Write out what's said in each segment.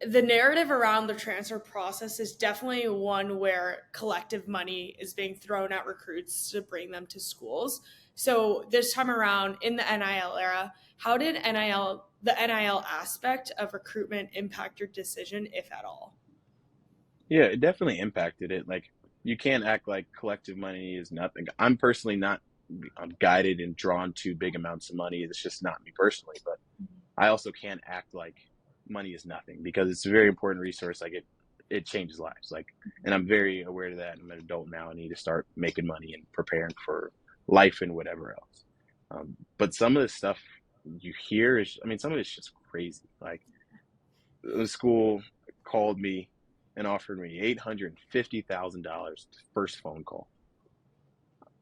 the narrative around the transfer process is definitely one where collective money is being thrown at recruits to bring them to schools. So this time around in the NIL era, how did the NIL aspect of recruitment impact your decision, if at all? Yeah, it definitely impacted it. Like, you can't act like collective money is nothing. I'm personally not guided and drawn to big amounts of money. It's just not me personally. But I also can't act like money is nothing because it's a very important resource. Like, it changes lives. Like, and I'm very aware of that. I'm an adult now. I need to start making money and preparing for life and whatever else. But some of the stuff you hear is, I mean, some of it's just crazy. Like, the school called me and offered me $850,000 first phone call.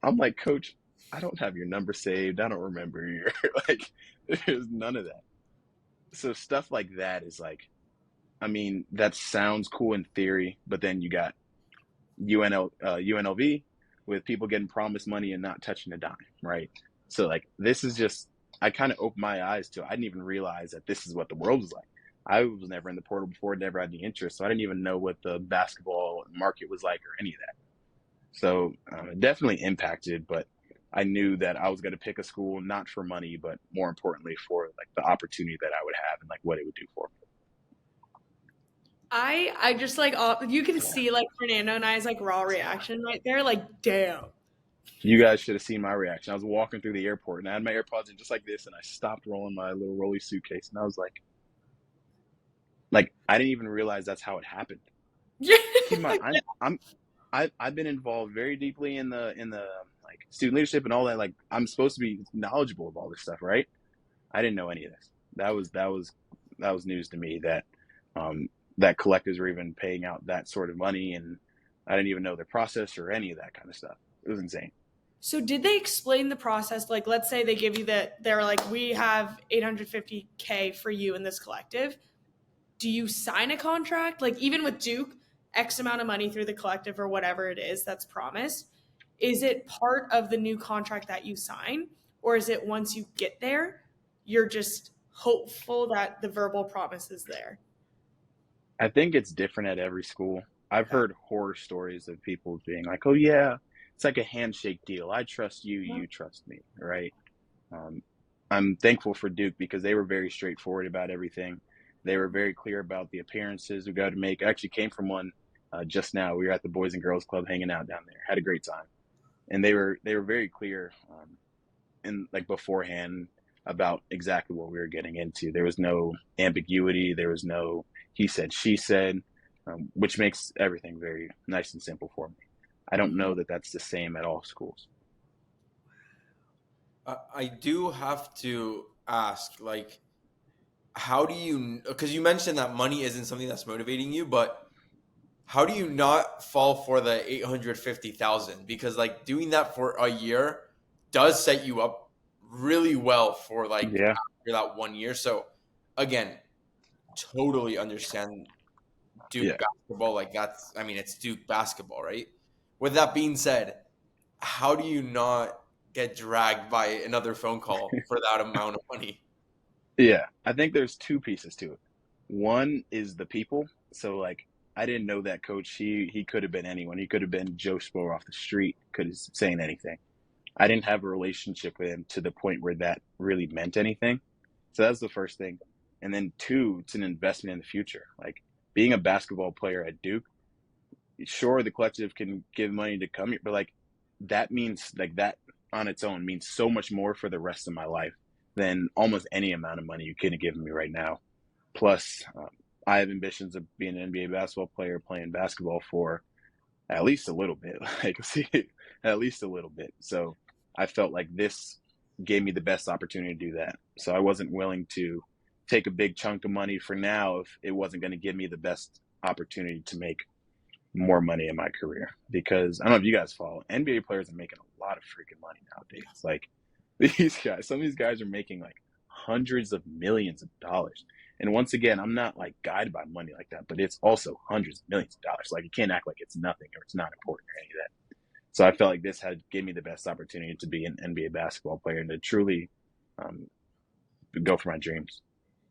I'm like, Coach, I don't have your number saved. I don't remember your like. There's none of that. So stuff like that is like, I mean, that sounds cool in theory, but then you got UNLV with people getting promised money and not touching a dime, right? So like, this is just, I kind of opened my eyes to it. I didn't even realize that this is what the world was like. I was never in the portal before, never had any interest, so I didn't even know what the basketball market was like or any of that. So it definitely impacted, but I knew that I was going to pick a school not for money, but more importantly for like the opportunity that I would have and like what it would do for me. I just like you can see like Fernando and I's like raw reaction right there. Like, damn. You guys should have seen my reaction. I was walking through the airport and I had my AirPods in just like this, and I stopped rolling my little rolly suitcase, and I was like I didn't even realize that's how it happened. Yeah. Keep in mind, I've been involved very deeply in the like student leadership and all that. Like, I'm supposed to be knowledgeable of all this stuff, right? I didn't know any of this. That was news to me that um, that collectives were even paying out that sort of money, and I didn't even know their process or any of that kind of stuff. It was insane. So did they explain the process? Like, let's say they give you that they're like, we have 850K for you in this collective. Do you sign a contract? Like, even with Duke, X amount of money through the collective or whatever it is that's promised. Is it part of the new contract that you sign? Or is it once you get there, you're just hopeful that the verbal promise is there? I think it's different at every school. I've Okay. heard horror stories of people being like, "Oh yeah, it's like a handshake deal. I trust you, you trust me." Right? Um, I'm thankful for Duke because they were very straightforward about everything. They were very clear about the appearances we got to make. I actually came from one just now. We were at the Boys and Girls Club hanging out down there. Had a great time, and they were very clear in like beforehand about exactly what we were getting into. There was no ambiguity. There was no he said, she said, which makes everything very nice and simple for me. I don't know that that's the same at all schools. I do have to ask, like, how do you, because you mentioned that money isn't something that's motivating you, but how do you not fall for the 850,000? Because like doing that for a year does set you up really well for like Yeah, after that 1 year. So again, totally understand Duke yeah. basketball. Like that's, I mean, it's Duke basketball, right? With that being said, how do you not get dragged by another phone call for that amount of money? Yeah, I think there's two pieces to it. One is the people. So like, I didn't know that coach. He could have been anyone. He could have been Joe Spohr off the street. Could have saying anything. I didn't have a relationship with him to the point where that really meant anything. So that's the first thing. And then two, it's an investment in the future. Like, being a basketball player at Duke, sure, the collective can give money to come here, but like, that means like that on its own means so much more for the rest of my life than almost any amount of money you could have given me right now. Plus, I have ambitions of being an NBA basketball player, playing basketball for at least a little bit, like, see, at least a little bit. So I felt like this gave me the best opportunity to do that. So I wasn't willing to take a big chunk of money for now if it wasn't going to give me the best opportunity to make more money in my career. Because I don't know if you guys follow, NBA players are making a lot of freaking money nowadays. Like, these guys, some of these guys are making like hundreds of millions of dollars. And once again, I'm not like guided by money like that, but it's also hundreds of millions of dollars. Like, you can't act like it's nothing or it's not important or any of that. So I felt like this had gave me the best opportunity to be an NBA basketball player and to truly um, go for my dreams.